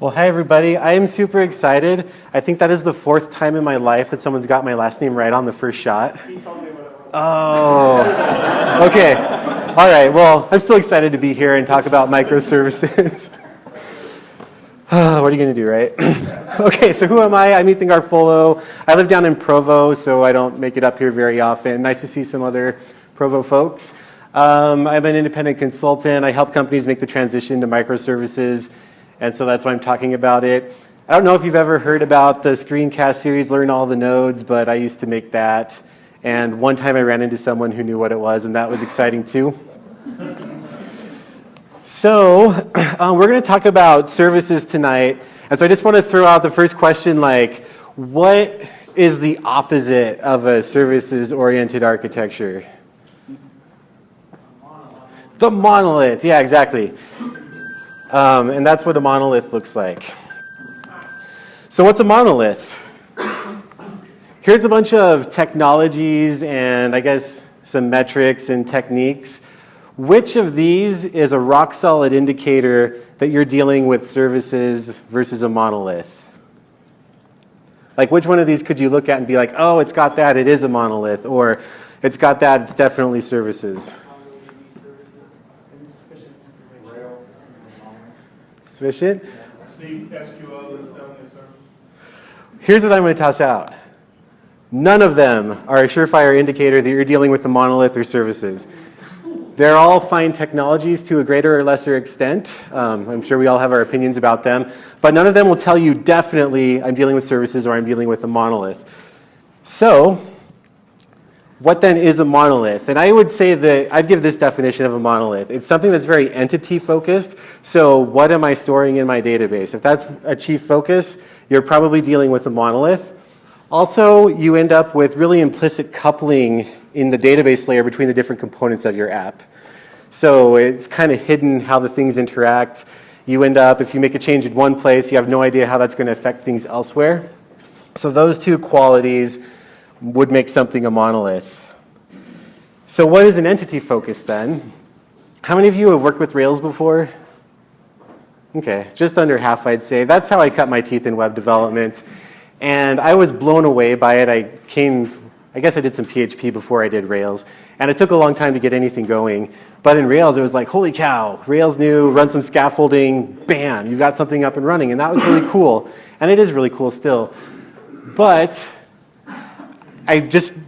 Well, hi everybody. I am super excited. I think that is the 4th time in my life that someone's got my last name right on the first shot. He told me what it was. Oh, okay. All right, well, I'm still excited to be here and talk about microservices. What are you going to do, right? Okay, so who am I? I'm Ethan Garfolo. I live down in Provo, so I don't make it up here very often. Nice to see some other Provo folks. I'm an independent consultant. I help companies make the transition to microservices, and so that's why I'm talking about it. I don't know if you've ever heard about the screencast series, Learn All the Nodes, but I used to make that. And one time I ran into someone who knew what it was, and that was exciting too. So we're going to talk about services tonight. And so I just want to throw out the first question, like, what is the opposite of a services-oriented architecture? The monolith, yeah, exactly. And that's what a monolith looks like. So what's a monolith? Here's a bunch of technologies and I guess some metrics and techniques. Which of these is a rock-solid indicator that you're dealing with services versus a monolith? Like, which one of these could you look at and be like, oh, it's got that, it is a monolith, or it's got that, it's definitely services? Sufficient? Here's what I'm going to toss out. None of them are a surefire indicator that you're dealing with a monolith or services. They're all fine technologies to a greater or lesser extent. I'm sure we all have our opinions about them, but none of them will tell you definitely I'm dealing with services or I'm dealing with a monolith. So, what then is a monolith? And I would say that I'd give this definition of a monolith. It's something that's very entity focused. So what am I storing in my database? If that's a chief focus, you're probably dealing with a monolith. Also, you end up with really implicit coupling in the database layer between the different components of your app. So it's kind of hidden how the things interact. You end up, if you make a change in one place, you have no idea how that's going to affect things elsewhere. So those two qualities would make something a monolith. So what is an entity focus then? How many of you have worked with Rails before? Okay, just under half I'd say. That's how I cut my teeth in web development. And I was blown away by it. I guess I did some PHP before I did Rails. And it took a long time to get anything going. But in Rails, it was like, holy cow, Rails new, run some scaffolding, bam, you've got something up and running. And that was really cool. And it is really cool still. But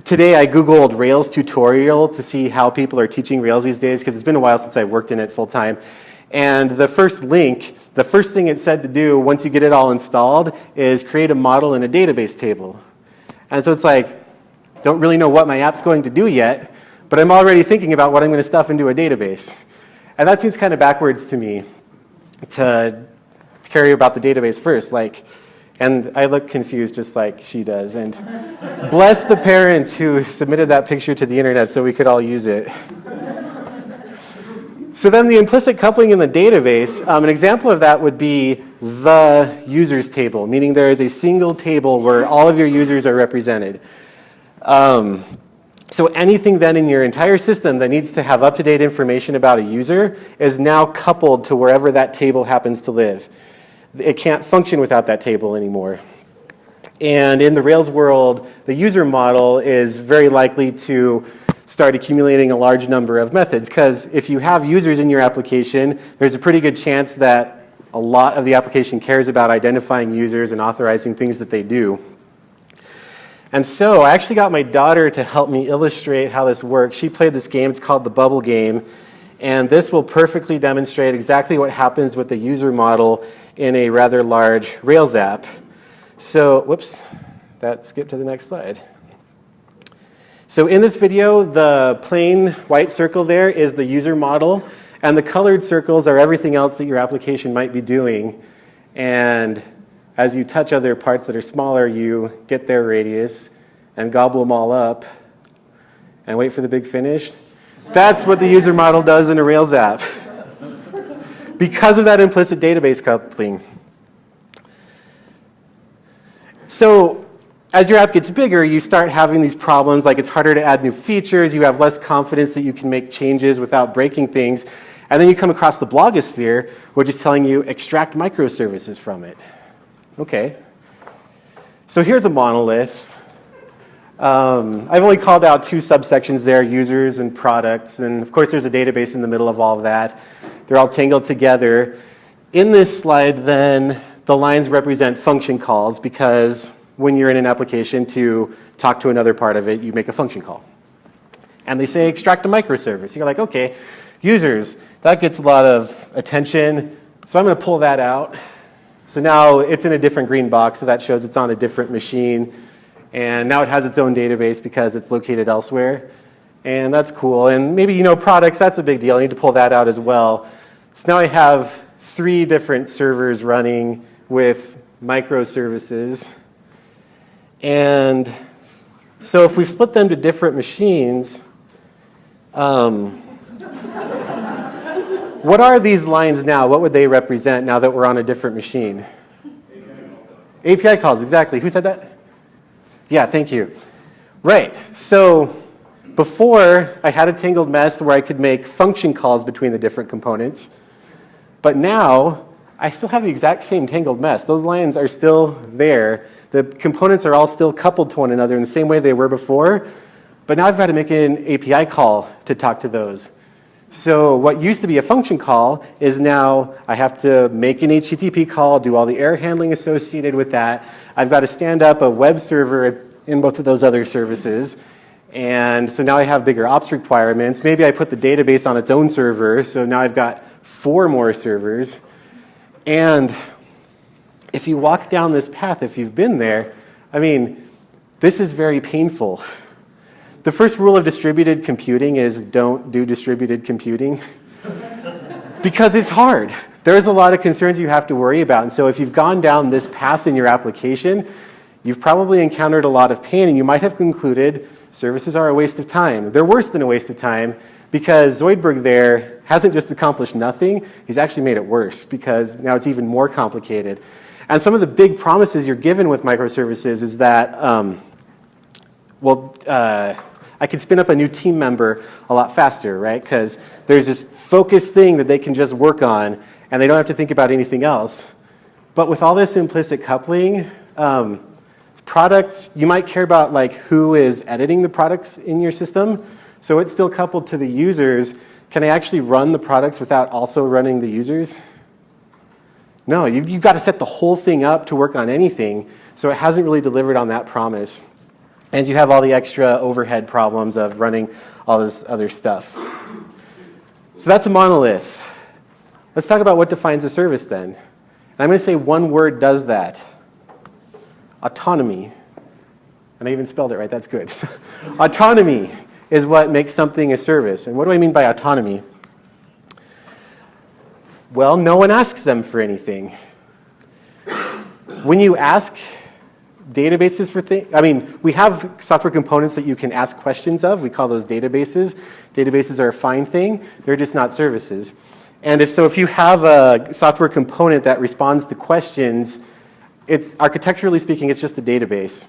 today I Googled Rails tutorial to see how people are teaching Rails these days, because it's been a while since I've worked in it full time. And the first link, the first thing it said to do once you get it all installed is create a model in a database table. And so it's like, don't really know what my app's going to do yet, but I'm already thinking about what I'm going to stuff into a database. And that seems kind of backwards to me, to care about the database first. And I look confused just like she does. And bless the parents who submitted that picture to the internet so we could all use it. So then the implicit coupling in the database, an example of that would be the users table, meaning there is a single table where all of your users are represented. So anything then in your entire system that needs to have up-to-date information about a user is now coupled to wherever that table happens to live. It can't function without that table anymore. And in the Rails world, the user model is very likely to start accumulating a large number of methods, because if you have users in your application, there's a pretty good chance that a lot of the application cares about identifying users and authorizing things that they do. And so I actually got my daughter to help me illustrate how this works. She played this game, it's called the Bubble Game, and this will perfectly demonstrate exactly what happens with the user model in a rather large Rails app. So, whoops, that skipped to the next slide. So in this video, the plain white circle there is the user model, and the colored circles are everything else that your application might be doing. And as you touch other parts that are smaller, you get their radius and gobble them all up and wait for the big finish. That's what the user model does in a Rails app because of that implicit database coupling. So as your app gets bigger, you start having these problems, like it's harder to add new features, you have less confidence that you can make changes without breaking things. And then you come across the blogosphere, which is telling you extract microservices from it. Okay. So here's a monolith. I've only called out two subsections there, users and products. And of course, there's a database in the middle of all of that. They're all tangled together. In this slide, then, the lines represent function calls because when you're in an application to talk to another part of it, you make a function call. And they say extract a microservice. You're like, okay, users, that gets a lot of attention. So I'm going to pull that out. So now it's in a different green box, so that shows it's on a different machine. And now it has its own database because it's located elsewhere. And that's cool. And maybe, products, that's a big deal. I need to pull that out as well. So now I have 3 different servers running with microservices. And so if we split them to different machines, what are these lines now? What would they represent now that we're on a different machine? API calls, exactly. Who said that? Yeah, thank you. Right, so before I had a tangled mess where I could make function calls between the different components, but now I still have the exact same tangled mess. Those lines are still there. The components are all still coupled to one another in the same way they were before, but now I've got to make an API call to talk to those. So what used to be a function call is now I have to make an HTTP call, do all the error handling associated with that. I've got to stand up a web server in both of those other services. And so now I have bigger ops requirements. Maybe I put the database on its own server, so now I've got 4 more servers. And if you walk down this path, if you've been there, this is very painful. The first rule of distributed computing is don't do distributed computing because it's hard. There's a lot of concerns you have to worry about. And so if you've gone down this path in your application, you've probably encountered a lot of pain, and you might have concluded services are a waste of time. They're worse than a waste of time because Zoidberg there hasn't just accomplished nothing, he's actually made it worse because now it's even more complicated. And some of the big promises you're given with microservices is that, I can spin up a new team member a lot faster, right? Because there's this focused thing that they can just work on, and they don't have to think about anything else. But with all this implicit coupling, products, you might care about who is editing the products in your system. So it's still coupled to the users. Can I actually run the products without also running the users? No, you've got to set the whole thing up to work on anything. So it hasn't really delivered on that promise. And you have all the extra overhead problems of running all this other stuff. So that's a monolith. Let's talk about what defines a service then. And I'm going to say one word does that. Autonomy. And I even spelled it right, that's good. Autonomy is what makes something a service. And what do I mean by autonomy? Well, no one asks them for anything. When you ask databases for things, we have software components that you can ask questions of. We call those databases. Databases are a fine thing. They're just not services. And if you have a software component that responds to questions, it's architecturally speaking, it's just a database.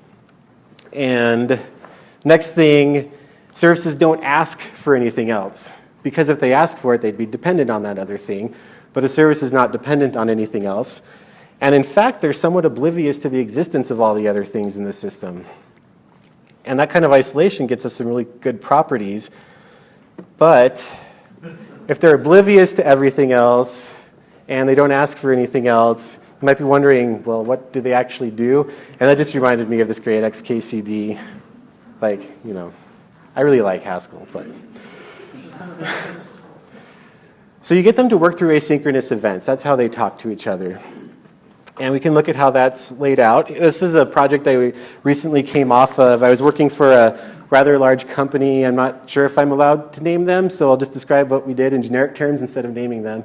And next thing, services don't ask for anything else. Because if they ask for it, they'd be dependent on that other thing. But a service is not dependent on anything else. And in fact, they're somewhat oblivious to the existence of all the other things in the system. And that kind of isolation gets us some really good properties. But if they're oblivious to everything else and they don't ask for anything else, you might be wondering, well, what do they actually do? And that just reminded me of this great XKCD. I really like Haskell, but. So you get them to work through asynchronous events. That's how they talk to each other. And we can look at how that's laid out. This is a project I recently came off of. I was working for a rather large company. I'm not sure if I'm allowed to name them, so I'll just describe what we did in generic terms instead of naming them.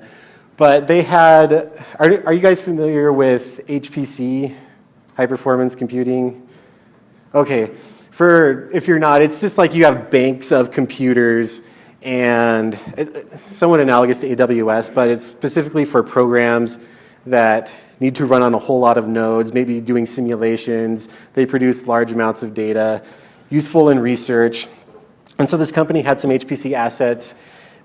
But they had, are you guys familiar with HPC, high performance computing? Okay, if you're not, it's just like you have banks of computers and somewhat analogous to AWS, but it's specifically for programs that need to run on a whole lot of nodes, maybe doing simulations. They produce large amounts of data, useful in research. And so this company had some HPC assets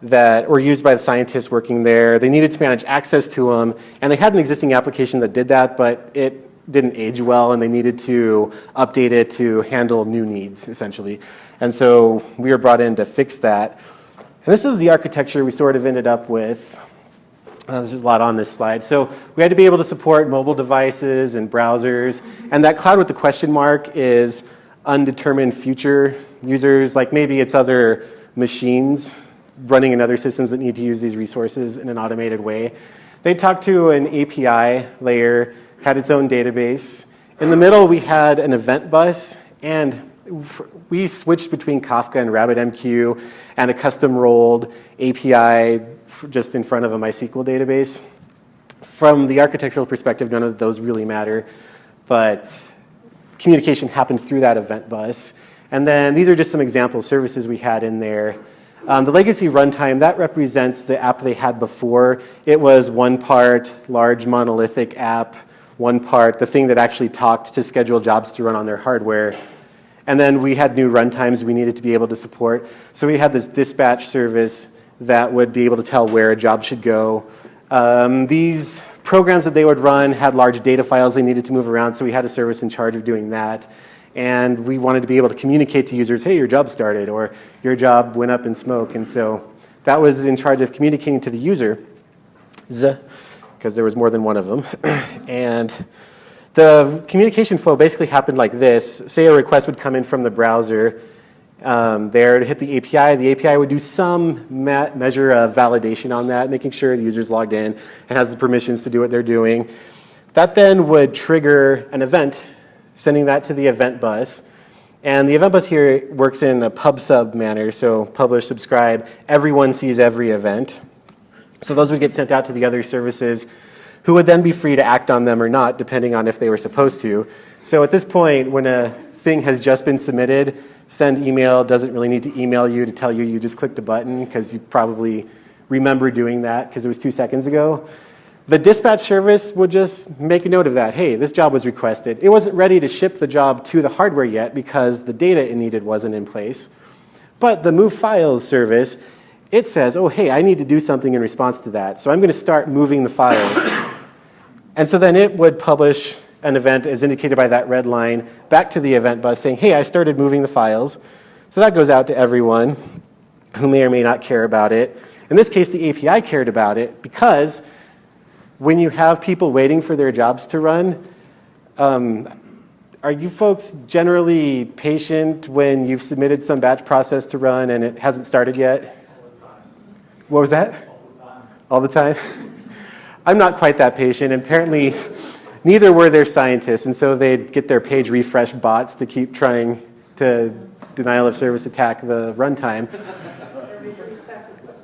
that were used by the scientists working there. They needed to manage access to them, and they had an existing application that did that, but it didn't age well, and they needed to update it to handle new needs, essentially. And so we were brought in to fix that. And this is the architecture we sort of ended up with. There's a lot on this slide. So we had to be able to support mobile devices and browsers. And that cloud with the question mark is undetermined future users, like maybe it's other machines running in other systems that need to use these resources in an automated way. They talked to an API layer, had its own database. In the middle, we had an event bus, and we switched between Kafka and RabbitMQ and a custom rolled API just in front of a MySQL database. From the architectural perspective, none of those really matter, but communication happened through that event bus. And then these are just some example services we had in there. The legacy runtime, that represents the app they had before. It was one part large monolithic app, one part the thing that actually talked to schedule jobs to run on their hardware. And then we had new runtimes we needed to be able to support. So we had this dispatch service that would be able to tell where a job should go. These programs that they would run had large data files they needed to move around, so we had a service in charge of doing that. And we wanted to be able to communicate to users, hey, your job started, or your job went up in smoke. And so that was in charge of communicating to the user, because there was more than one of them. And the communication flow basically happened like this. Say a request would come in from the browser there to hit the API. The API would do some measure of validation on that, making sure the user's logged in and has the permissions to do what they're doing. That then would trigger an event, sending that to the event bus. And the event bus here works in a pub-sub manner, so publish, subscribe, everyone sees every event. So those would get sent out to the other services, who would then be free to act on them or not, depending on if they were supposed to. So at this point, when a thing has just been submitted, send email doesn't really need to email you to tell you you just clicked a button, because you probably remember doing that because it was 2 seconds ago. The dispatch service would just make a note of that. Hey, this job was requested. It wasn't ready to ship the job to the hardware yet because the data it needed wasn't in place. But the move files service, it says, oh, hey, I need to do something in response to that. So I'm going to start moving the files. And so then it would publish an event as indicated by that red line back to the event bus saying, hey, I started moving the files. So that goes out to everyone who may or may not care about it. In this case, the API cared about it because when you have people waiting for their jobs to run, are you folks generally patient when you've submitted some batch process to run and it hasn't started yet? What was that? All the time? I'm not quite that patient, and apparently neither were their scientists, and so they'd get their page refresh bots to keep trying to denial of service attack the runtime.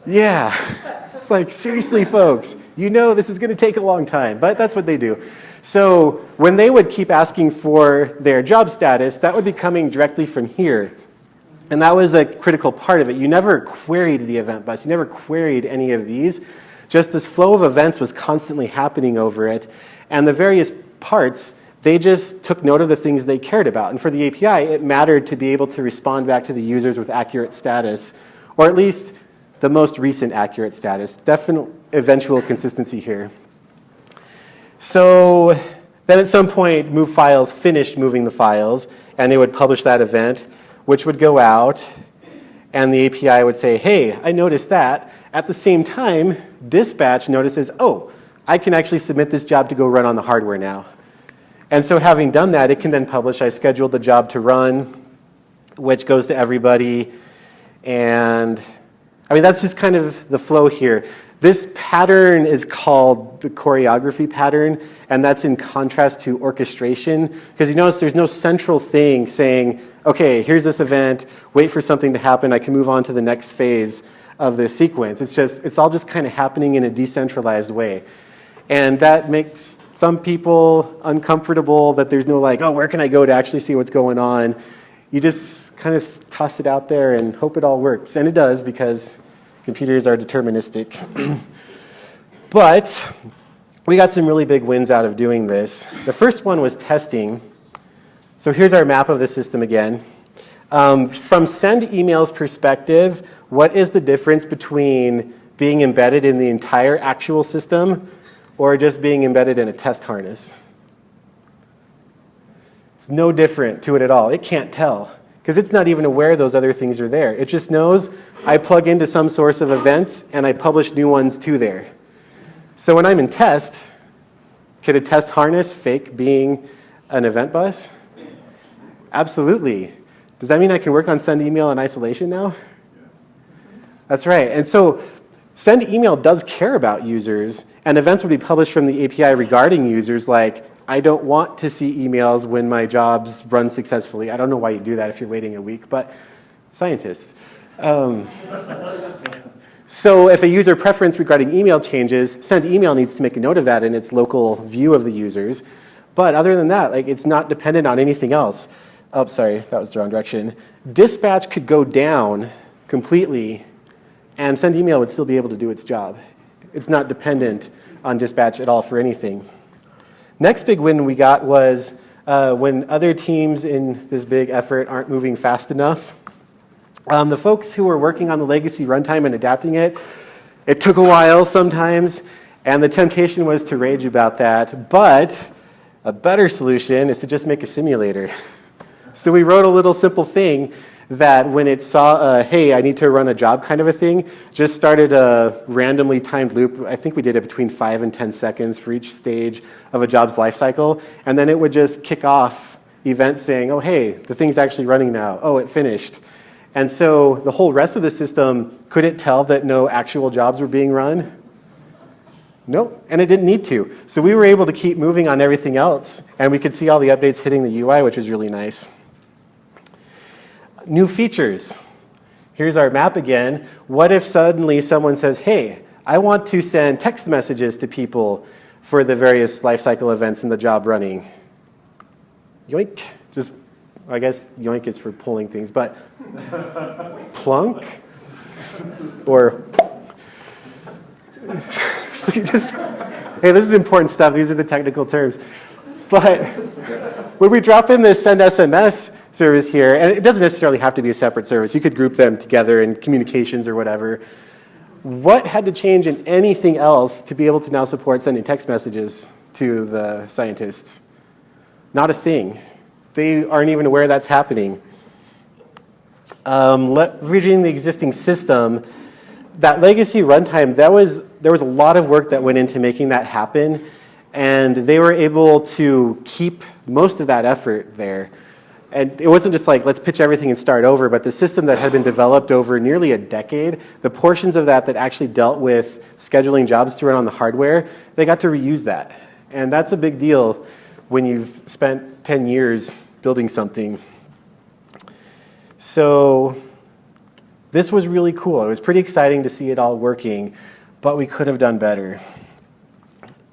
Yeah, it's like, seriously, folks, you know this is going to take a long time, but that's what they do. So when they would keep asking for their job status, that would be coming directly from here. And that was a critical part of it. You never queried the event bus. You never queried any of these. Just this flow of events was constantly happening over it. And the various parts, they just took note of the things they cared about. And for the API, it mattered to be able to respond back to the users with accurate status, or at least the most recent accurate status. Definite eventual consistency here. So then at some point, move files finished moving the files, and they would publish that event, which would go out, and the API would say, hey, I noticed that. At the same time, dispatch notices, oh, I can actually submit this job to go run on the hardware now. And so having done that, it can then publish, I scheduled the job to run, which goes to everybody. And I mean, that's just kind of the flow here. This pattern is called the choreography pattern, and that's in contrast to orchestration, because you notice there's no central thing saying, okay, here's this event, wait for something to happen, I can move on to the next phase of the sequence. It's all just kind of happening in a decentralized way. And that makes some people uncomfortable that there's no like, oh, where can I go to actually see what's going on? You just kind of toss it out there and hope it all works. And it does, because computers are deterministic. But we got some really big wins out of doing this. The first one was testing. So here's our map of the system again. From send emails perspective, what is the difference between being embedded in the entire actual system or just being embedded in a test harness? It's no different to it at all. It can't tell because it's not even aware those other things are there. It just knows I plug into some source of events and I publish new ones to there. So when I'm in test, could a test harness fake being an event bus? Absolutely. Does that mean I can work on send email in isolation now? That's right. And so send email does care about users, and events would be published from the API regarding users, like, I don't want to see emails when my jobs run successfully. I don't know why you do that if you're waiting a week, but scientists. So if a user preference regarding email changes, send email needs to make a note of that in its local view of the users. But other than that, like, it's not dependent on anything else. Oh, sorry, that was the wrong direction. Dispatch could go down completely, and send email would still be able to do its job. It's not dependent on dispatch at all for anything. Next big win we got was when other teams in this big effort aren't moving fast enough. The folks who were working on the legacy runtime and adapting it, it took a while sometimes, and the temptation was to rage about that. But a better solution is to just make a simulator. So we wrote a little simple thing that when it saw hey, I need to run a job kind of a thing, just started a randomly timed loop. I think we did it between 5 and 10 seconds for each stage of a job's lifecycle. And then it would just kick off events saying, oh, hey, the thing's actually running now. Oh, it finished. And so the whole rest of the system, could it tell that no actual jobs were being run? Nope, and it didn't need to. So we were able to keep moving on everything else, and we could see all the updates hitting the UI, which was really nice. New features. Here's our map again. What if suddenly someone says, hey, I want to send text messages to people for the various lifecycle events in the job running? Yoink. Just, I guess yoink is for pulling things, but plunk? Or, so you just, hey, this is important stuff. These are the technical terms. But when we drop in this send SMS service here, and it doesn't necessarily have to be a separate service. You could group them together in communications or whatever. What had to change in anything else to be able to now support sending text messages to the scientists? Not a thing. They aren't even aware that's happening. Leveraging the existing system, that legacy runtime, there was a lot of work that went into making that happen, and they were able to keep most of that effort there. And it wasn't just like, let's pitch everything and start over, but the system that had been developed over nearly a decade, the portions of that that actually dealt with scheduling jobs to run on the hardware, they got to reuse that. And that's a big deal when you've spent 10 years building something. So this was really cool. It was pretty exciting to see it all working, but we could have done better.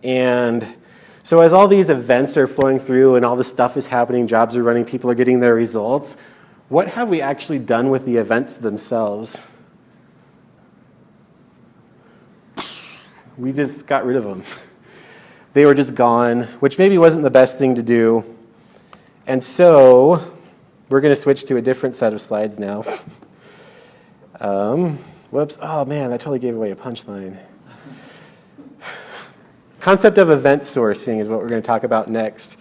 And so as all these events are flowing through and all this stuff is happening, jobs are running, people are getting their results, what have we actually done with the events themselves? We just got rid of them. They were just gone, which maybe wasn't the best thing to do. And so we're going to switch to a different set of slides now. Whoops. Oh, man, that totally gave away a punchline. Concept of event sourcing is what we're going to talk about next.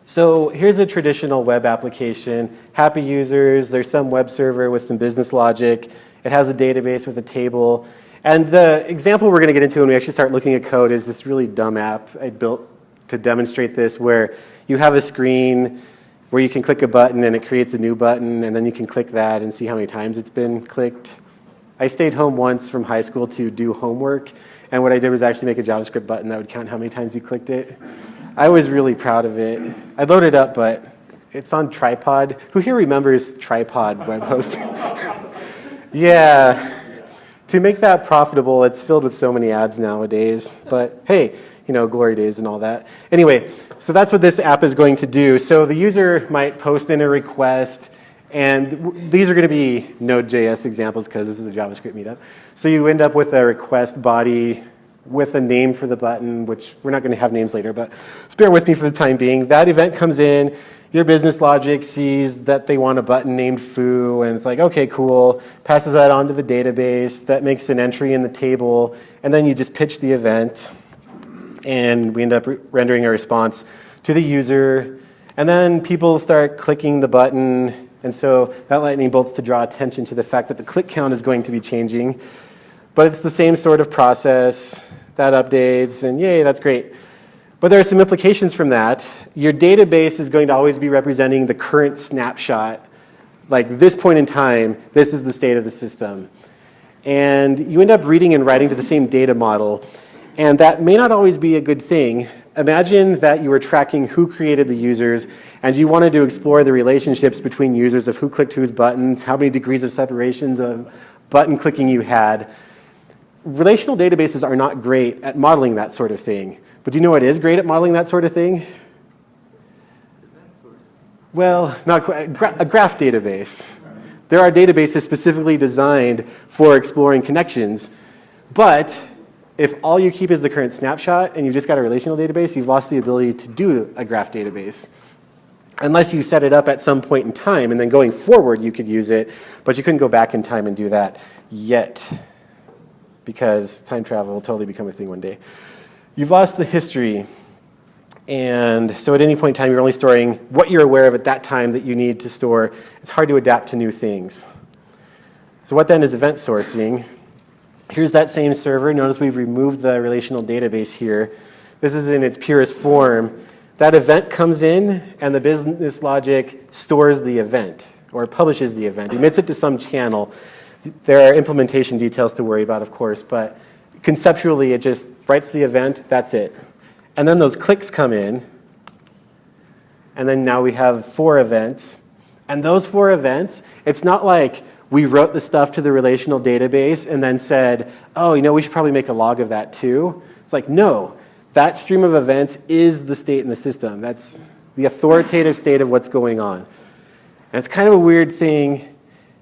So here's a traditional web application. Happy users. There's some web server with some business logic. It has a database with a table. And the example we're going to get into when we actually start looking at code is this really dumb app I built to demonstrate this, where you have a screen where you can click a button and it creates a new button, and then you can click that and see how many times it's been clicked. I stayed home once from high school to do homework, and what I did was actually make a JavaScript button that would count how many times you clicked it. I was really proud of it. I loaded it up, but it's on tripod. Who here remembers tripod web hosting? Yeah. To make that profitable, it's filled with so many ads nowadays. But hey, you know, glory days and all that. Anyway, so that's what this app is going to do. So the user might post in a request, and these are going to be Node.js examples because this is a JavaScript meetup. So you end up with a request body with a name for the button, which we're not going to have names later, but just bear with me for the time being. That event comes in, your business logic sees that they want a button named foo, and it's like, okay, cool, passes that on to the database, that makes an entry in the table, and then you just pitch the event, and we end up rendering a response to the user, and then people start clicking the button, and so that lightning bolts to draw attention to the fact that the click count is going to be changing. But it's the same sort of process that updates, and yay, that's great. But there are some implications from that. Your database is going to always be representing the current snapshot. Like this point in time, this is the state of the system. And you end up reading and writing to the same data model. And that may not always be a good thing. Imagine that you were tracking who created the users, and you wanted to explore the relationships between users of who clicked whose buttons, how many degrees of separations of button clicking you had. Relational databases are not great at modeling that sort of thing. But do you know what is great at modeling that sort of thing? Well, not quite. A graph database. There are databases specifically designed for exploring connections. But if all you keep is the current snapshot and you've just got a relational database, you've lost the ability to do a graph database. Unless you set it up at some point in time, and then going forward you could use it, but you couldn't go back in time and do that yet, because time travel will totally become a thing one day. You've lost the history, and so at any point in time, you're only storing what you're aware of at that time that you need to store. It's hard to adapt to new things. So what then is event sourcing? Here's that same server. Notice we've removed the relational database here. This is in its purest form. That event comes in, and the business logic stores the event, or publishes the event, emits it to some channel. There are implementation details to worry about, of course, but conceptually, it just writes the event, that's it. And then those clicks come in, and then now we have 4 events. And those 4 events, it's not like we wrote the stuff to the relational database and then said, oh, you know, we should probably make a log of that too. It's like, no, that stream of events is the state in the system. That's the authoritative state of what's going on. And it's kind of a weird thing.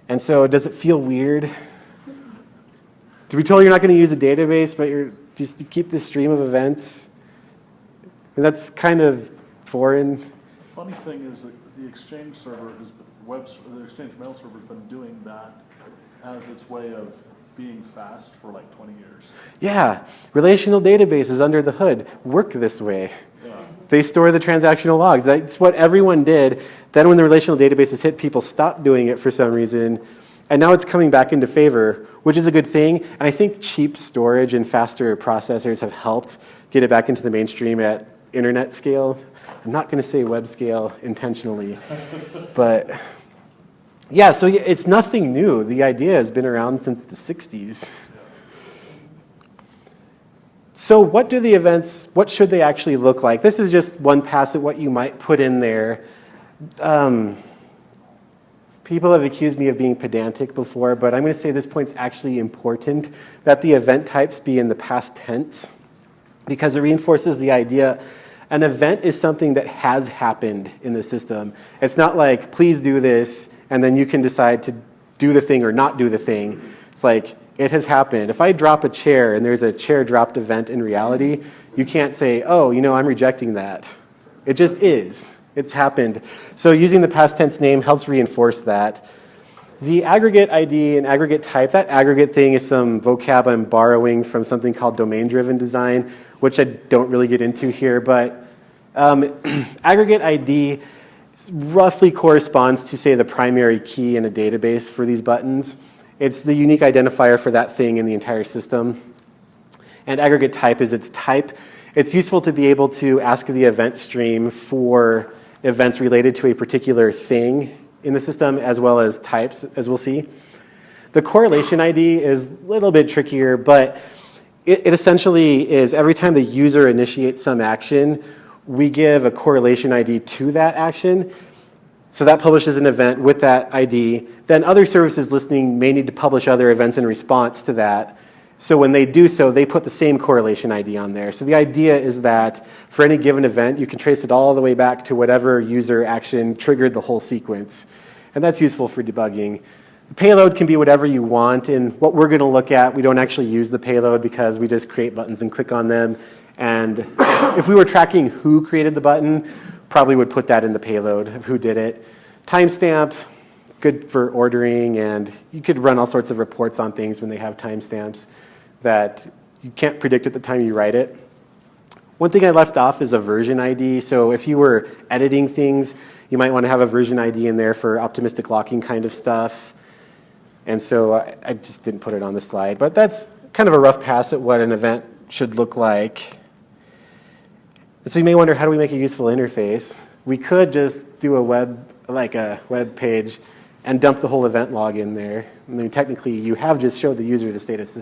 And so does it feel weird? To be told you're not going to use a database, but you keep this stream of events? And that's kind of foreign. The funny thing is that the Exchange server, the Exchange mail server has been doing that as its way of being fast for like 20 years. Yeah, relational databases under the hood work this way. Yeah. They store the transactional logs. That's what everyone did. Then when the relational databases hit, people stopped doing it for some reason. And now it's coming back into favor, which is a good thing. And I think cheap storage and faster processors have helped get it back into the mainstream at internet scale. I'm not going to say web scale intentionally. But yeah, so it's nothing new. The idea has been around since the 60s. So what do the events, what should they actually look like? This is just one pass at what you might put in there. People have accused me of being pedantic before, but I'm going to say this point's actually important, that the event types be in the past tense, because it reinforces the idea an event is something that has happened in the system. It's not like, please do this, and then you can decide to do the thing or not do the thing. It's like, it has happened. If I drop a chair and there's a chair dropped event in reality, you can't say, oh, you know, I'm rejecting that. It just is. It's happened. So using the past tense name helps reinforce that. The aggregate ID and aggregate type, that aggregate thing is some vocab I'm borrowing from something called domain-driven design, which I don't really get into here, but aggregate ID roughly corresponds to, say, the primary key in a database for these buttons. It's the unique identifier for that thing in the entire system. And aggregate type is its type. It's useful to be able to ask the event stream for events related to a particular thing in the system, as well as types, as we'll see. The correlation ID is a little bit trickier, but it essentially is every time the user initiates some action, we give a correlation ID to that action. So that publishes an event with that ID. Then other services listening may need to publish other events in response to that. So when they do so, they put the same correlation ID on there. So the idea is that for any given event, you can trace it all the way back to whatever user action triggered the whole sequence. And that's useful for debugging. The payload can be whatever you want, and what we're going to look at, we don't actually use the payload because we just create buttons and click on them. And if we were tracking who created the button, probably would put that in the payload of who did it. Timestamp, good for ordering, and you could run all sorts of reports on things when they have timestamps that you can't predict at the time you write it. One thing I left off is a version ID. So if you were editing things, you might want to have a version ID in there for optimistic locking kind of stuff. And so I just didn't put it on the slide. But that's kind of a rough pass at what an event should look like. And so you may wonder, how do we make a useful interface? We could just do a web page and dump the whole event log in there. I mean, technically, you have just showed the user the state of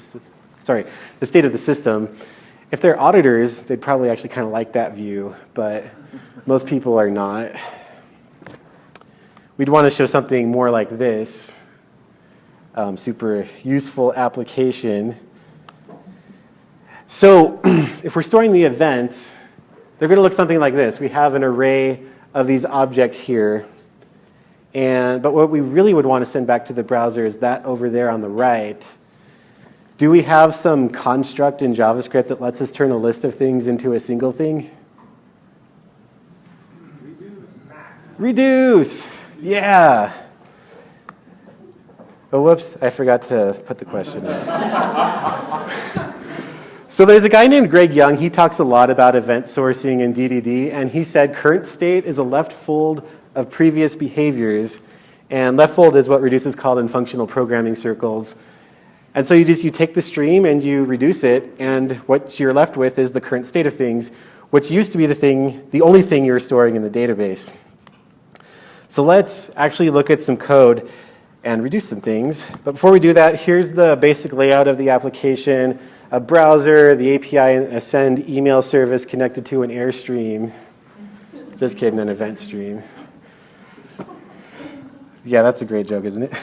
the system. If they're auditors, they'd probably actually kind of like that view, but most people are not. We'd want to show something more like this. Super useful application. So if we're storing the events, they're going to look something like this. We have an array of these objects here. But what we really would want to send back to the browser is that over there on the right. Do we have some construct in JavaScript that lets us turn a list of things into a single thing? Reduce. Yeah. Oh, whoops, I forgot to put the question in. So there's a guy named Greg Young. He talks a lot about event sourcing in DDD, and he said current state is a left fold of previous behaviors, and left fold is what Reduce is called in functional programming circles. And so you take the stream and you reduce it, and what you're left with is the current state of things, which used to be the only thing you were storing in the database. So let's actually look at some code and reduce some things. But before we do that, here's the basic layout of the application. A browser, the API, and a send email service connected to an Airstream. Just kidding, an event stream. Yeah, that's a great joke, isn't it?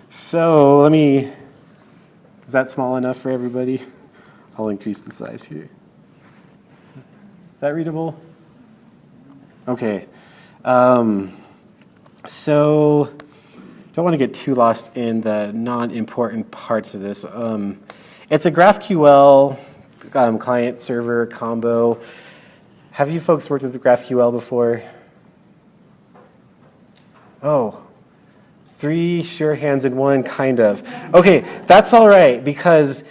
So is that small enough for everybody? I'll increase the size here. Is that readable? Okay. So don't want to get too lost in the non-important parts of this. It's a GraphQL client-server combo. Have you folks worked with GraphQL before? Oh, 3 sure hands in 1, kind of. Okay, that's all right, because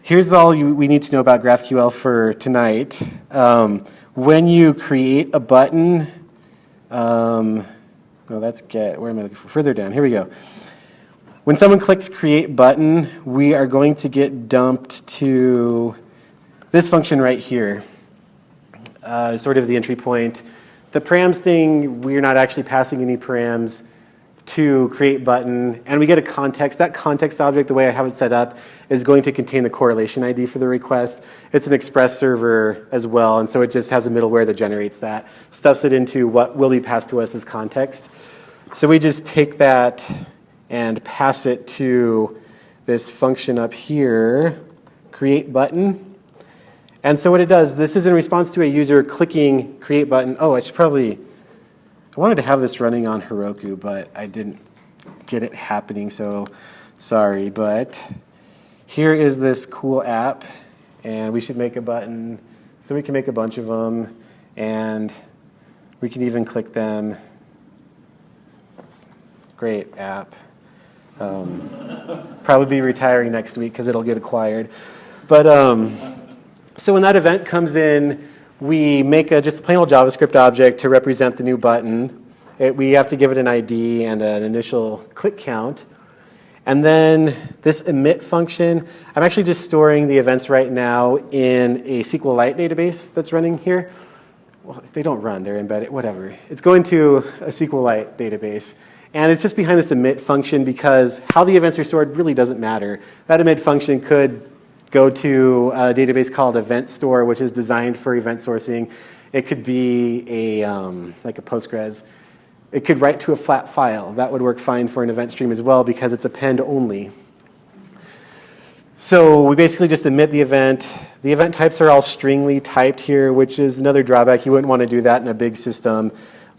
here's all we need to know about GraphQL for tonight. When you create a button, no, that's get. Where am I looking for? Further down. Here we go. When someone clicks create button, we are going to get dumped to this function right here, sort of the entry point. The params thing, we're not actually passing any params to create button, and we get a context. That context object, the way I have it set up, is going to contain the correlation ID for the request. It's an Express server as well, and so it just has a middleware that generates that, stuffs it into what will be passed to us as context. So we just take that and pass it to this function up here, create button. And so what it does, this is in response to a user clicking create button. Oh, I wanted to have this running on Heroku, but I didn't get it happening, so sorry. But here is this cool app, and we should make a button. So we can make a bunch of them, and we can even click them. It's a great app. Probably be retiring next week because it'll get acquired. But so when that event comes in, we make just a plain old JavaScript object to represent the new button. We have to give it an ID and an initial click count. And then this emit function, I'm actually just storing the events right now in a SQLite database that's running here. Well, they don't run, they're embedded, whatever. It's going to a SQLite database. And it's just behind this emit function because how the events are stored really doesn't matter. That emit function could go to a database called Event Store, which is designed for event sourcing. It could be like a Postgres. It could write to a flat file. That would work fine for an event stream as well because it's append only. So we basically just emit the event. The event types are all stringly typed here, which is another drawback. You wouldn't want to do that in a big system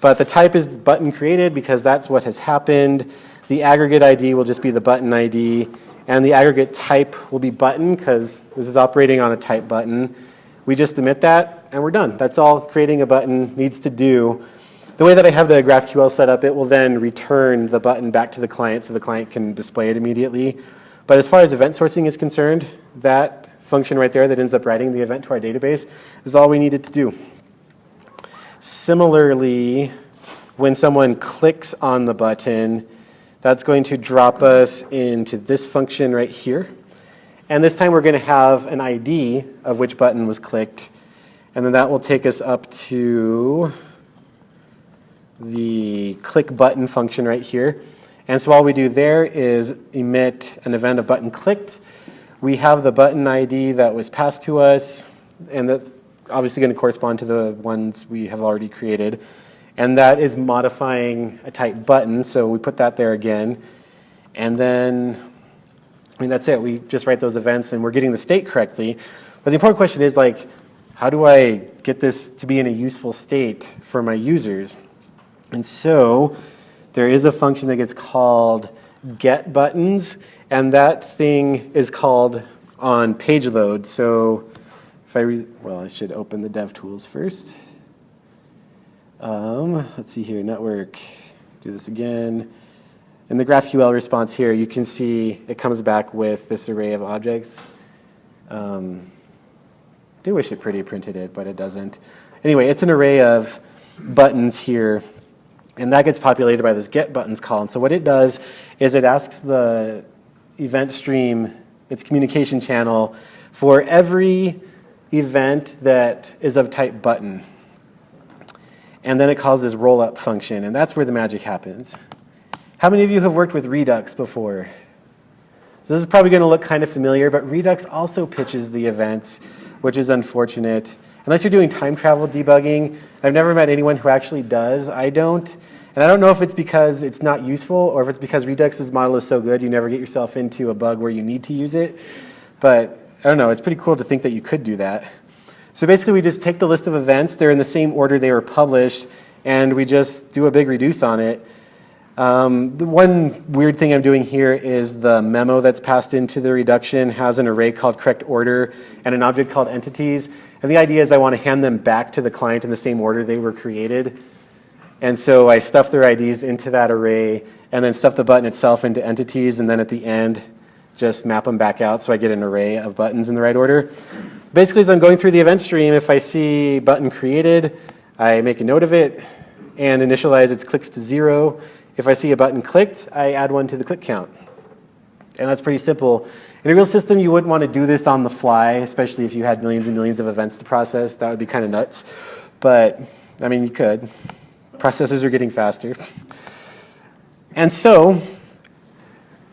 But the type is button created because that's what has happened. The aggregate ID will just be the button ID. And the aggregate type will be button because this is operating on a type button. We just emit that and we're done. That's all creating a button needs to do. The way that I have the GraphQL set up, it will then return the button back to the client so the client can display it immediately. But as far as event sourcing is concerned, that function right there that ends up writing the event to our database is all we needed to do. Similarly, when someone clicks on the button, that's going to drop us into this function right here. And this time we're going to have an ID of which button was clicked. And then that will take us up to the click button function right here. And so all we do there is emit an event of button clicked. We have the button ID that was passed to us, and that's obviously going to correspond to the ones we have already created. And that is modifying a type button, so we put that there again. And then, that's it. We just write those events, and we're getting the state correctly. But the important question is, like, how do I get this to be in a useful state for my users? And so there is a function that gets called getButtons, and that thing is called on page load. So if I should open the DevTools first. Let's see here, network, do this again. In the GraphQL response here, you can see it comes back with this array of objects. I do wish it pretty printed it, but it doesn't. Anyway, it's an array of buttons here, and that gets populated by this getButtons call. And so what it does is it asks the event stream, its communication channel, for every event that is of type button. And then it calls this rollup function, and that's where the magic happens. How many of you have worked with Redux before? So this is probably going to look kind of familiar, but Redux also pitches the events, which is unfortunate. Unless you're doing time travel debugging, I've never met anyone who actually does. I don't. And I don't know if it's because it's not useful or if it's because Redux's model is so good you never get yourself into a bug where you need to use it. But I don't know, it's pretty cool to think that you could do that. So basically we just take the list of events, they're in the same order they were published, and we just do a big reduce on it. The one weird thing I'm doing here is the memo that's passed into the reduction has an array called correct order and an object called entities. And the idea is I want to hand them back to the client in the same order they were created. And so I stuff their IDs into that array and then stuff the button itself into entities, and then at the end just map them back out so I get an array of buttons in the right order. Basically, as I'm going through the event stream, if I see button created, I make a note of it and initialize its clicks to 0. If I see a button clicked, I add 1 to the click count. And that's pretty simple. In a real system, you wouldn't want to do this on the fly, especially if you had millions and millions of events to process. That would be kind of nuts. But, I mean, you could. Processors are getting faster. And so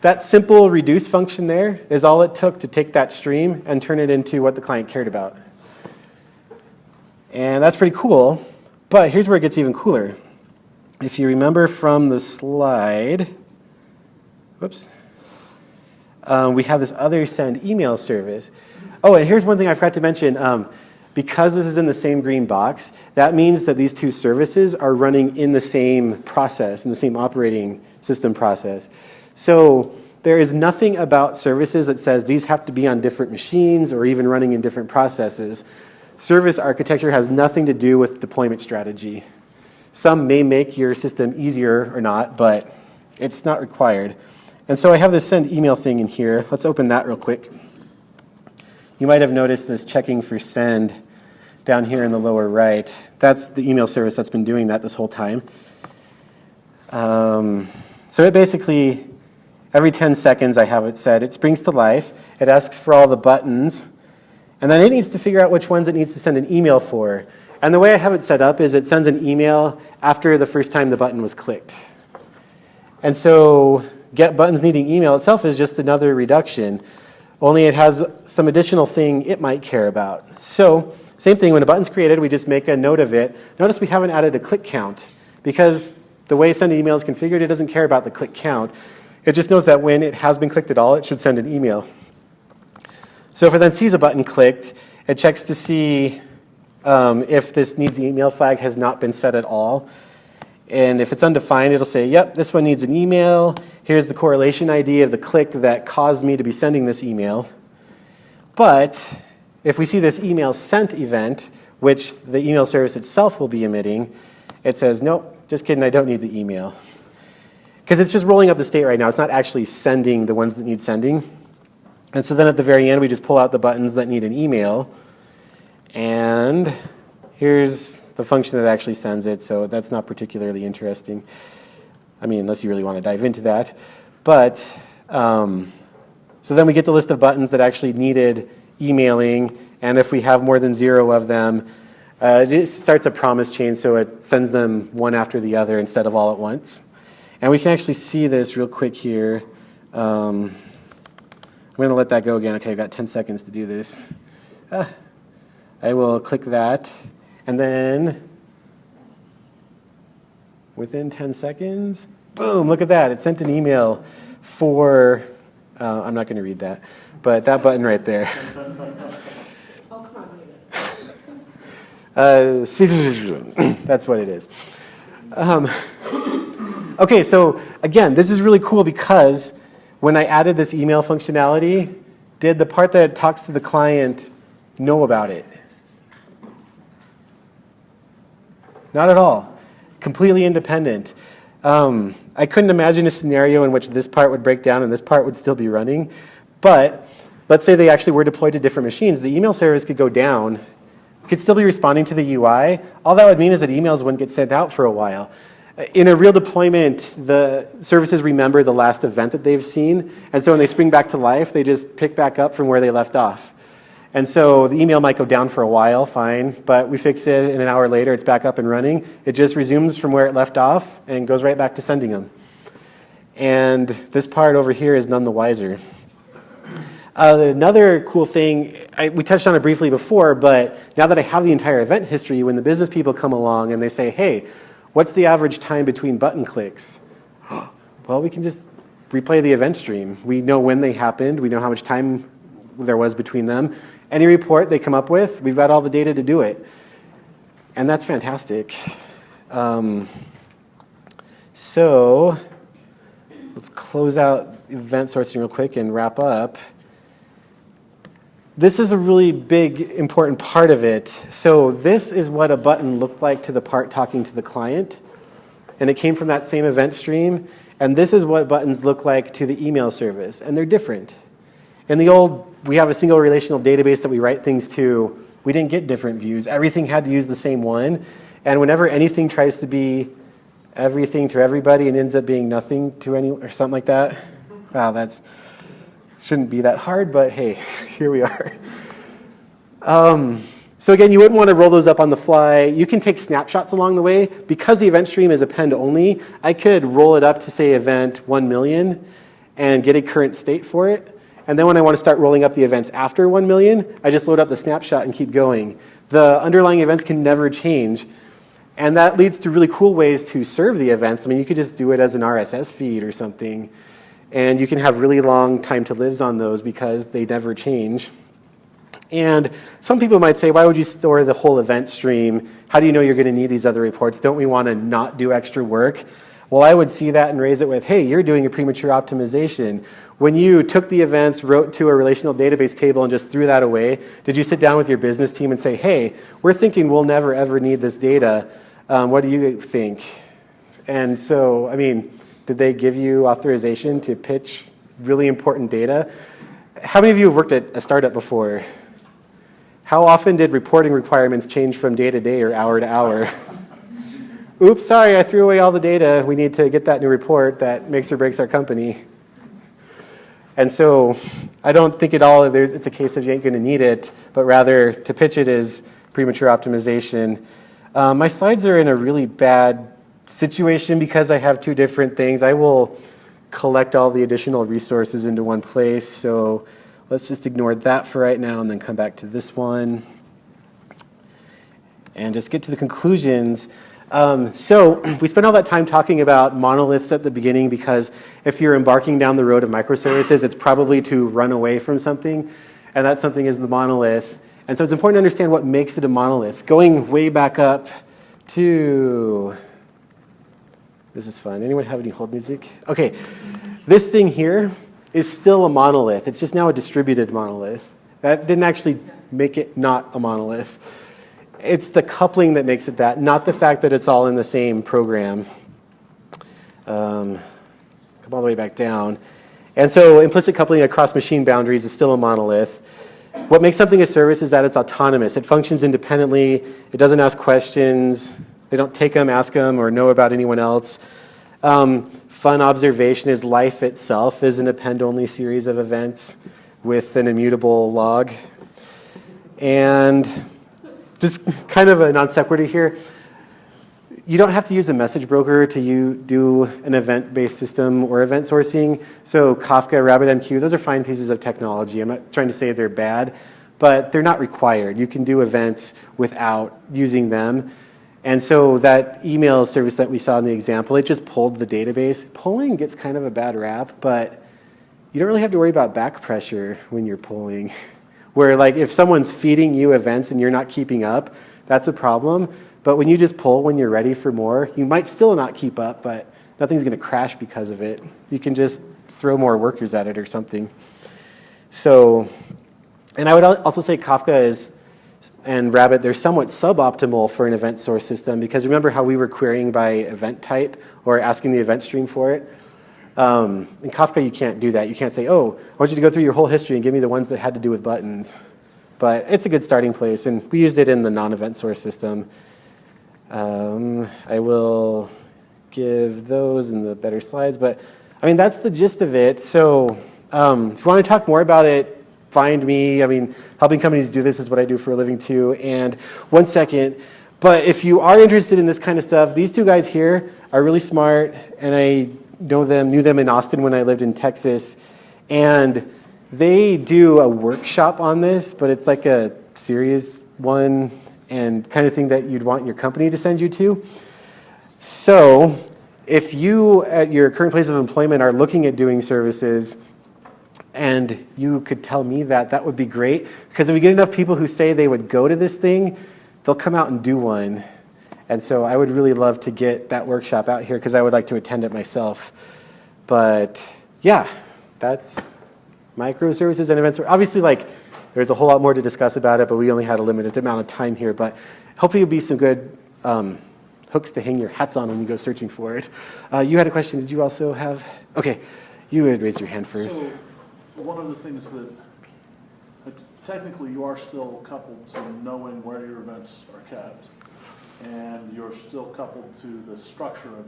that simple reduce function there is all it took to take that stream and turn it into what the client cared about. And that's pretty cool. But here's where it gets even cooler. If you remember from the slide, whoops, we have this other send email service. Oh, and here's one thing I forgot to mention. Because this is in the same green box, that means that these two services are running in the same process, in the same operating system process. So there is nothing about services that says these have to be on different machines or even running in different processes. Service architecture has nothing to do with deployment strategy. Some may make your system easier or not, but it's not required. And so I have this send email thing in here. Let's open that real quick. You might have noticed this checking for send down here in the lower right. That's the email service that's been doing that this whole time. So it basically, every 10 seconds I have it said, it springs to life. It asks for all the buttons. And then it needs to figure out which ones it needs to send an email for. And the way I have it set up is it sends an email after the first time the button was clicked. And so get buttons needing email itself is just another reduction, only it has some additional thing it might care about. So same thing, when a button's created, we just make a note of it. Notice we haven't added a click count because the way send email is configured, it doesn't care about the click count. It just knows that when it has been clicked at all, it should send an email. So if it then sees a button clicked, it checks to see if this needs email flag has not been set at all. And if it's undefined, it'll say, yep, this one needs an email. Here's the correlation ID of the click that caused me to be sending this email. But if we see this email sent event, which the email service itself will be emitting, it says, nope, just kidding, I don't need the email. Because it's just rolling up the state right now. It's not actually sending the ones that need sending. And so then at the very end, we just pull out the buttons that need an email. And here's the function that actually sends it. So that's not particularly interesting. I mean, unless you really want to dive into that. But so then we get the list of buttons that actually needed emailing. And if we have more than 0 of them, it starts a promise chain. So it sends them one after the other instead of all at once. And we can actually see this real quick here. I'm going to let that go again. Okay, I've got 10 seconds to do this. I will click that. And then within 10 seconds, boom, look at that. It sent an email for, I'm not going to read that, but that button right there. Oh, come on, read it. That's what it is. Okay, so again, this is really cool because when I added this email functionality, did the part that talks to the client know about it? Not at all. Completely independent. I couldn't imagine a scenario in which this part would break down and this part would still be running. But let's say they actually were deployed to different machines. The email service could go down, could still be responding to the UI. All that would mean is that emails wouldn't get sent out for a while. In a real deployment, the services remember the last event that they've seen. And so when they spring back to life, they just pick back up from where they left off. And so the email might go down for a while, fine, but we fix it, and an hour later it's back up and running. It just resumes from where it left off and goes right back to sending them. And this part over here is none the wiser. Another cool thing, we touched on it briefly before, but now that I have the entire event history, when the business people come along and they say, hey, what's the average time between button clicks? Well, we can just replay the event stream. We know when they happened. We know how much time there was between them. Any report they come up with, we've got all the data to do it. And that's fantastic. So let's close out event sourcing real quick and wrap up. This is a really big, important part of it. So this is what a button looked like to the part talking to the client. And it came from that same event stream. And this is what buttons look like to the email service. And they're different. In the old, we have a single relational database that we write things to. We didn't get different views. Everything had to use the same one. And whenever anything tries to be everything to everybody and ends up being nothing to anyone, or something like that, wow, that's shouldn't be that hard, but hey, here we are. So again, you wouldn't want to roll those up on the fly. You can take snapshots along the way. Because the event stream is append only, I could roll it up to say event 1 million and get a current state for it. And then when I want to start rolling up the events after 1 million, I just load up the snapshot and keep going. The underlying events can never change. And that leads to really cool ways to serve the events. I mean, you could just do it as an RSS feed or something. And you can have really long time to lives on those because they never change. And some people might say, why would you store the whole event stream? How do you know you're going to need these other reports? Don't we want to not do extra work? Well, I would see that and raise it with, hey, you're doing a premature optimization. When you took the events, wrote to a relational database table, and just threw that away, did you sit down with your business team and say, hey, we're thinking we'll never, ever need this data. What do you think? And so, I mean, did they give you authorization to pitch really important data? How many of you have worked at a startup before? How often did reporting requirements change from day to day or hour to hour? Oops, sorry, I threw away all the data. We need to get that new report that makes or breaks our company. And so I don't think at all it's a case of you ain't going to need it, but rather to pitch it as premature optimization. My slides are in a really bad situation because I have two different things. I will collect all the additional resources into one place. So let's just ignore that for right now and then come back to this one and just get to the conclusions. So we spent all that time talking about monoliths at the beginning because if you're embarking down the road of microservices, it's probably to run away from something, and that something is the monolith. And so it's important to understand what makes it a monolith. Going way back up to This is fun. Anyone have any hold music? Okay, this thing here is still a monolith. It's just now a distributed monolith. That didn't actually make it not a monolith. It's the coupling that makes it that, not the fact that it's all in the same program. Come all the way back down. And so implicit coupling across machine boundaries is still a monolith. What makes something a service is that it's autonomous. It functions independently. It doesn't ask questions. They don't take them, ask them, or know about anyone else. Fun observation is life itself is an append-only series of events with an immutable log. And just kind of a non sequitur here. You don't have to use a message broker to do an event-based system or event sourcing. So Kafka, RabbitMQ, those are fine pieces of technology. I'm not trying to say they're bad, but they're not required. You can do events without using them. And so that email service that we saw in the example, it just pulled the database. Polling gets kind of a bad rap, but you don't really have to worry about back pressure when you're polling. Where like if someone's feeding you events and you're not keeping up, that's a problem. But when you just pull when you're ready for more, you might still not keep up, but nothing's going to crash because of it. You can just throw more workers at it or something. So, and I would also say Kafka and Rabbit, they're somewhat suboptimal for an event source system because remember how we were querying by event type or asking the event stream for it? In Kafka, you can't do that. You can't say, oh, I want you to go through your whole history and give me the ones that had to do with buttons. But it's a good starting place, and we used it in the non-event source system. I will give those in the better slides, but I mean, that's the gist of it. So if you want to talk more about it, find me. I mean, helping companies do this is what I do for a living too. And one second, but if you are interested in this kind of stuff, these two guys here are really smart, and I knew them in Austin when I lived in Texas, and they do a workshop on this, but it's like a serious one and kind of thing that you'd want your company to send you to. So if you, at your current place of employment, are looking at doing services, and you could tell me that, that would be great. Because if we get enough people who say they would go to this thing, they'll come out and do one. And so I would really love to get that workshop out here because I would like to attend it myself. But yeah, that's microservices and events. Obviously, like, there's a whole lot more to discuss about it, but we only had a limited amount of time here. But hopefully it'll be some good hooks to hang your hats on when you go searching for it. You had a question. Did you also have? Okay, you had raised your hand first. So one of the things that technically you are still coupled to knowing where your events are kept, and you're still coupled to the structure of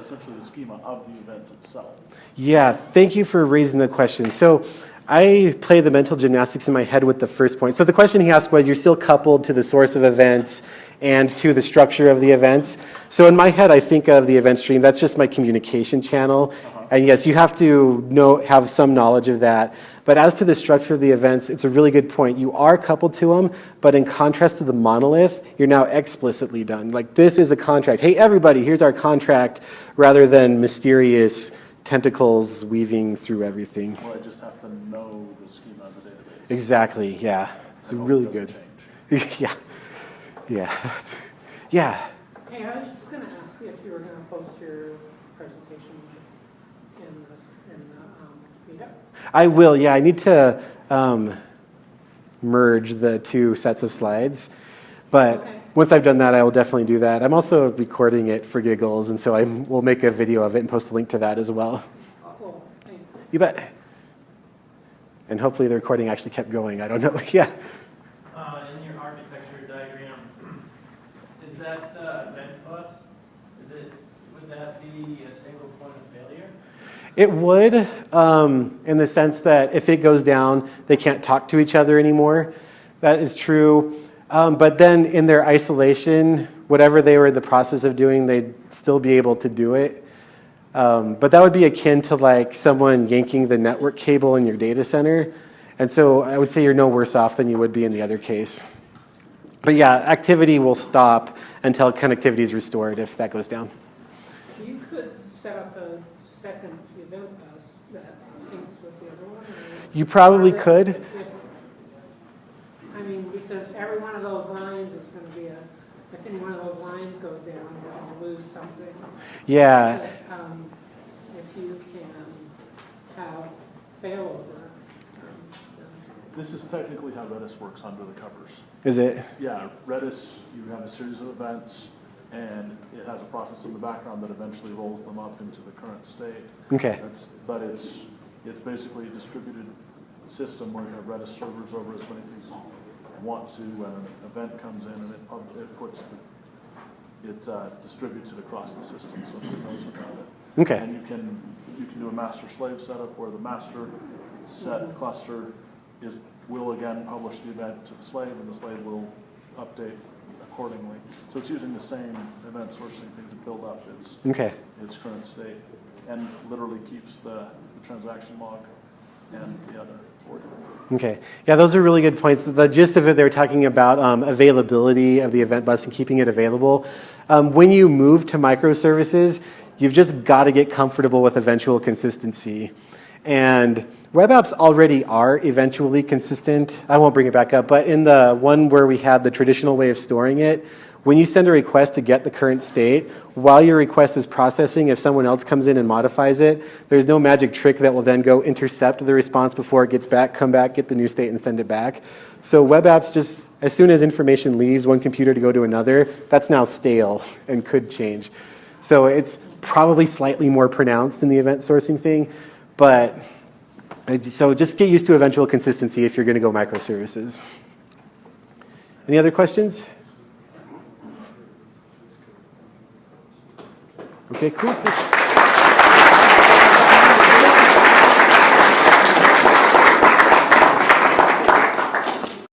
essentially the schema of the event itself. Yeah, thank you for raising the question. So I play the mental gymnastics in my head with the first point. So the question he asked was, you're still coupled to the source of events and to the structure of the events. So in my head, I think of the event stream, that's just my communication channel. And yes, you have to have some knowledge of that. But as to the structure of the events, it's a really good point. You are coupled to them, but in contrast to the monolith, you're now explicitly done. Like, this is a contract. Hey, everybody, here's our contract, rather than mysterious tentacles weaving through everything. Well, I just have to know the schema of the database. Exactly, yeah. It's really good. Yeah. Yeah. Yeah. Hey, I was just going to ask you if you were going to post your presentation in the meetup. I will, yeah. I need to merge the two sets of slides. But Okay. Once I've done that, I will definitely do that. I'm also recording it for giggles, and so I will make a video of it and post a link to that as well. Cool, thanks. You bet. And hopefully the recording actually kept going. I don't know. Yeah. In your architecture diagram, is that the event bus? Would that be a single point of failure? It would, in the sense that if it goes down, they can't talk to each other anymore. That is true. But then in their isolation, whatever they were in the process of doing, they'd still be able to do it. But that would be akin to like someone yanking the network cable in your data center. And so I would say you're no worse off than you would be in the other case. But yeah, activity will stop until connectivity is restored if that goes down. You could set up a second event bus that syncs with the other one. You probably could. I mean, because every one of those lines is going to be if one of those lines goes down, you're going to lose something. Yeah. But, if you can have failover, This is technically how Redis works under the covers. Is it? Yeah, Redis, you have a series of events, and it has a process in the background that eventually rolls them up into the current state. Okay. But it's basically a distributed system where you have Redis servers over as many things as you want to. When an event comes in, and it distributes it across the system, so it knows about it. Okay. And you can do a master-slave setup where the master set cluster will again publish the event to the slave, and the slave will update accordingly. So it's using the same event sourcing thing to build up its current state, and literally keeps the transaction log and the other for you. Okay. Yeah, those are really good points. The gist of it, they're talking about availability of the event bus and keeping it available. When you move to microservices, you've just got to get comfortable with eventual consistency. And web apps already are eventually consistent. I won't bring it back up, but in the one where we had the traditional way of storing it, when you send a request to get the current state, while your request is processing, if someone else comes in and modifies it, there's no magic trick that will then go intercept the response before it gets back, come back, get the new state, and send it back. So web apps, just as soon as information leaves one computer to go to another, that's now stale and could change. So it's probably slightly more pronounced in the event sourcing thing, but so just get used to eventual consistency if you're going to go microservices. Any other questions? Okay, cool. Thanks.